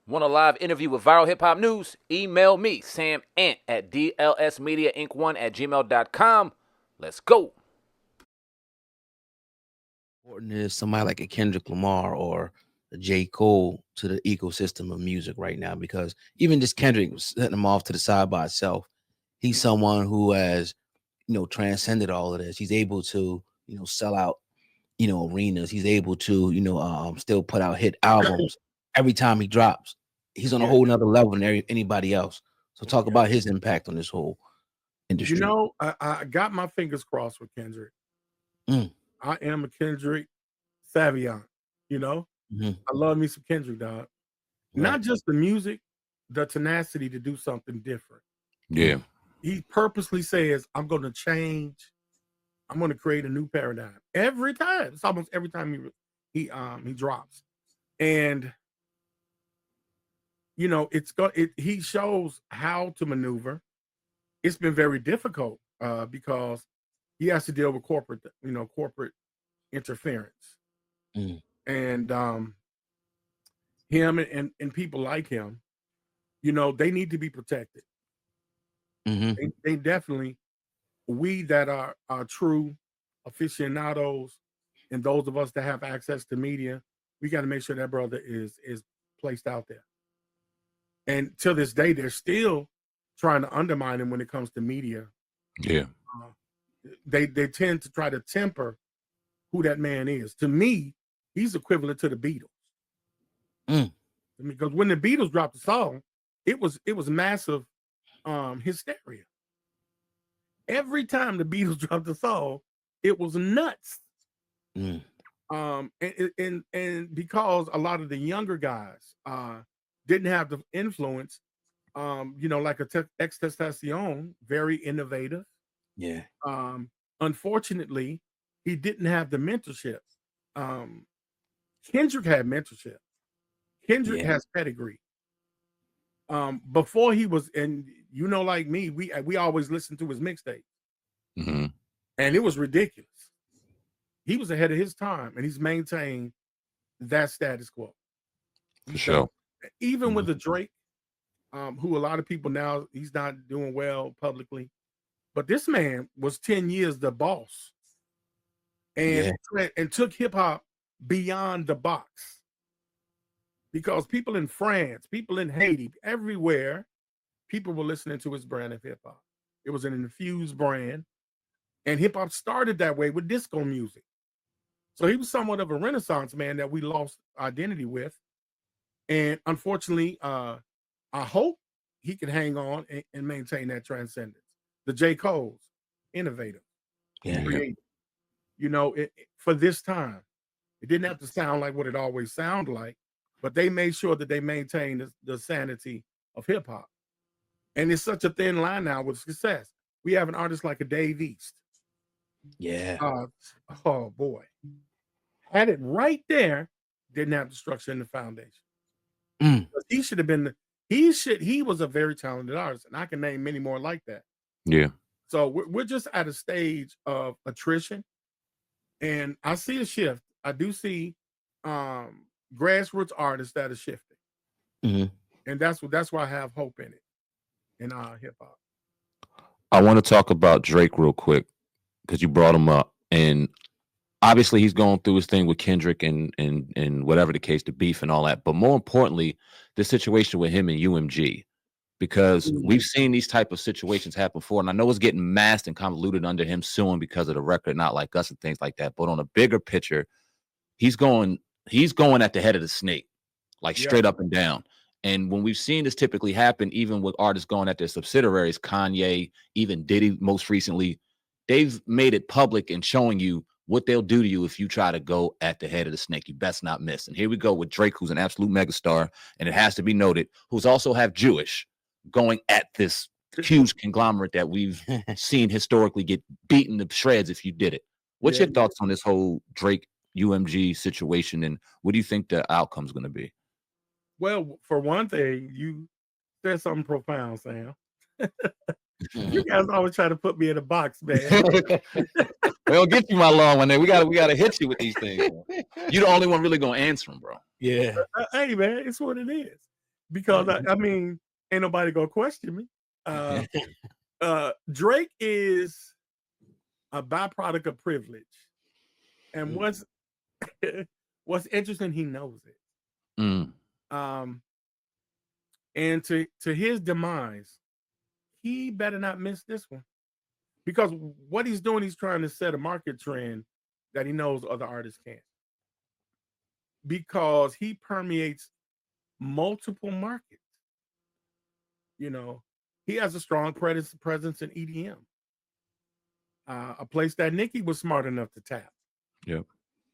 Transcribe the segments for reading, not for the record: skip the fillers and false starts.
Want a live interview with viral hip hop news? Email me, Sam Ant, at dlsmediainc1@gmail.com. Let's go. Important is somebody like a Kendrick Lamar or a J. Cole to the ecosystem of music right now, because even just Kendrick was setting him off to the side by itself. He's someone who has, transcended all of this. He's able to, sell out, arenas. He's able to, still put out hit albums every time he drops. He's on a whole nother level than anybody else. So talk about his impact on this whole industry. I got my fingers crossed with Kendrick. Mm. I am a Kendrick savant, Mm-hmm. I love me some Kendrick, dog. Right. Not just the music, the tenacity to do something different. Yeah. He purposely says, I'm going to change. I'm going to create a new paradigm every time. It's almost every time he drops. And he shows how to maneuver. It's been very difficult because he has to deal with corporate interference. Mm. And him and people like him, they need to be protected. Mm-hmm. They definitely, we that are true aficionados and those of us that have access to media, we got to make sure that brother is placed out there. And to this day, they're still trying to undermine him when it comes to media. Yeah. They tend to try to temper who that man is. To me, he's equivalent to the Beatles. Because when the Beatles dropped the song, it was massive hysteria. Every time the Beatles dropped the song, it was nuts. And because a lot of the younger guys didn't have the influence, like XXXTentacion, very innovative. Yeah. Unfortunately, he didn't have the mentorship. Kendrick had mentorship. Kendrick has pedigree. Before he was, and like me, we always listened to his mixtape, Mm-hmm. and it was ridiculous. He was ahead of his time, and he's maintained that status quo. For sure. Even with the Drake, who a lot of people now, he's not doing well publicly, but this man was 10 years the boss, and took hip hop beyond the box. Because people in France, people in Haiti, everywhere, people were listening to his brand of hip hop. It was an infused brand, and hip hop started that way with disco music. So he was somewhat of a renaissance man that we lost identity with. And unfortunately, I hope he can hang on and maintain that transcendence. The J. Cole's, innovative, creative. For this time, it didn't have to sound like what it always sounded like, but they made sure that they maintained the sanity of hip hop. And it's such a thin line now with success. We have an artist like a Dave East. Yeah. Oh boy. Had it right there, didn't have the structure and the foundation. He should have been, he was a very talented artist, and I can name many more like that. Yeah. So we're just at a stage of attrition, and I see a shift. I do see grassroots artists that are shifting. And that's why I have hope in it, in hip hop. I want to talk about Drake real quick because you brought him up, and obviously he's going through his thing with Kendrick and whatever the case, the beef and all that. But more importantly, the situation with him and UMG, because we've seen these type of situations happen before, and I know it's getting masked and convoluted under him suing because of the record, Not Like Us and things like that. But on a bigger picture, he's going at the head of the snake, like straight up and down. And when we've seen this typically happen, even with artists going at their subsidiaries, Kanye, even Diddy most recently, they've made it public and showing you what they'll do to you if you try to go at the head of the snake. You best not miss. And here we go with Drake, who's an absolute megastar, and it has to be noted, who's also half Jewish, going at this huge conglomerate that we've seen historically get beaten to shreds if you did it. What's your thoughts on this whole Drake UMG situation, and what do you think the outcome's going to be? Well, for one thing, you said something profound, Sam. You guys always try to put me in a box, man. We'll get you, my long one. We gotta hit you with these things. You're the only one really gonna answer them, bro. Yeah. Hey, man, it's what it is. because I mean, ain't nobody gonna question me. Drake is a byproduct of privilege, and what's interesting, he knows it. And to his demise, he better not miss this one, because what he's doing, he's trying to set a market trend that he knows other artists can't, because he permeates multiple markets. You know, he has a strong presence in EDM, a place that Nicki was smart enough to tap. Yep.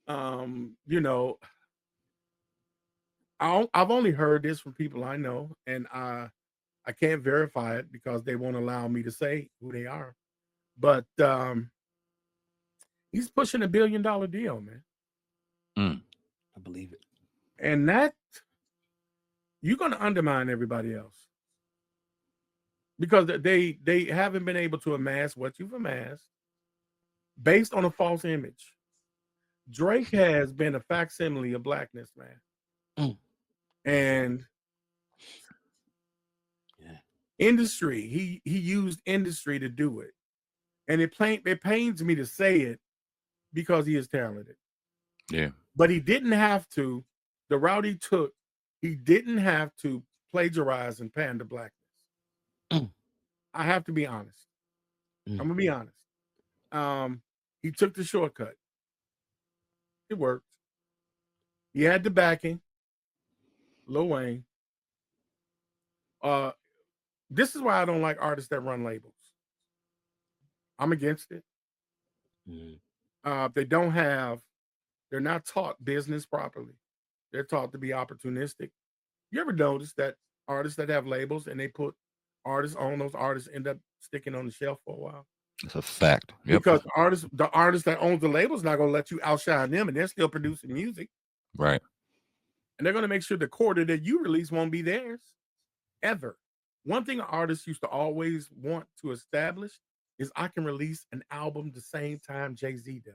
You know, I've only heard this from people I know, and I can't verify it because they won't allow me to say who they are. But he's pushing $1 billion deal, man. I believe it. And that, you're going to undermine everybody else, because they haven't been able to amass what you've amassed based on a false image. Drake has been a facsimile of blackness, man. And industry, he used industry to do it. And it pains me to say it, because he is talented. Yeah. But he didn't have to. The route he took, he didn't have to plagiarize and pander blackness. I have to be honest. I'm gonna be honest. He took the shortcut. It worked. He had the backing. Lil Wayne. This is why I don't like artists that run labels. I'm against it. They're not taught business properly. They're taught to be opportunistic. You ever notice that artists that have labels and they put artists on, those artists end up sticking on the shelf for a while? It's a fact. Yep. Because the artist that owns the label is not going to let you outshine them, and they're still producing music. Right. And they're going to make sure the quarter that you release won't be theirs ever. One thing artists used to always want to establish is, I can release an album the same time Jay-Z does.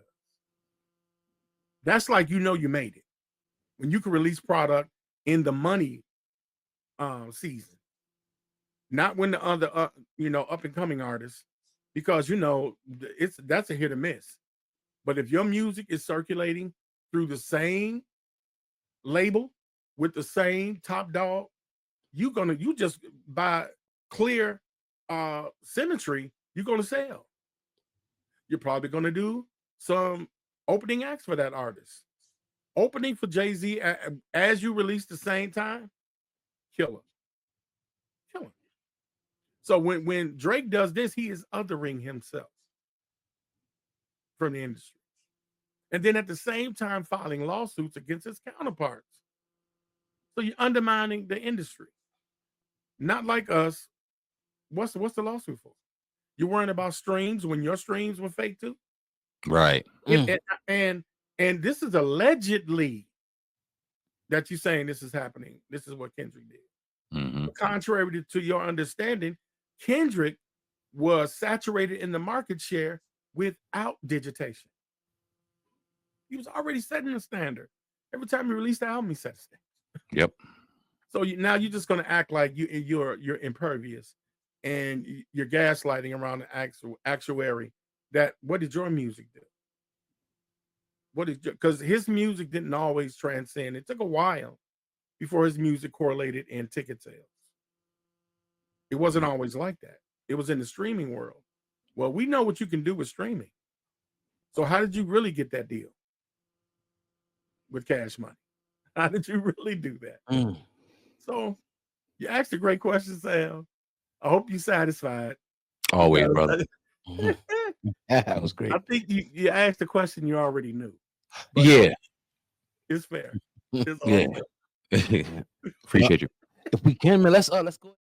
That's like, you made it. When you can release product in the money season. Not when the other up and coming artists, because that's a hit or miss. But if your music is circulating through the same label with the same top dog, you just by clear symmetry, you're gonna sell. You're probably gonna do some opening acts for that artist. Opening for Jay-Z as you release the same time, kill him. So when Drake does this, he is othering himself from the industry. And then at the same time filing lawsuits against his counterparts. So you're undermining the industry. Not like us. What's the lawsuit for? You're worrying about streams when your streams were fake too? Right. And this is allegedly that you're saying this is happening. This is what Kendrick did. Contrary to your understanding, Kendrick was saturated in the market share without digitation. He was already setting the standard. Every time he released the album, he set a standard. Yep. So now you're just going to act like you're impervious, and you're gaslighting around the actuary. What did your music do? Because his music didn't always transcend. It took a while before his music correlated in ticket sales. It wasn't always like that. It was in the streaming world. Well, we know what you can do with streaming. So how did you really get that deal with Cash Money? How did you really do that? So you asked a great question, Sam. I hope you're satisfied. Always, brother. That was great. I think you asked a question you already knew. Yeah. It's fair. It's yeah. Appreciate you. If we can, man, let's go.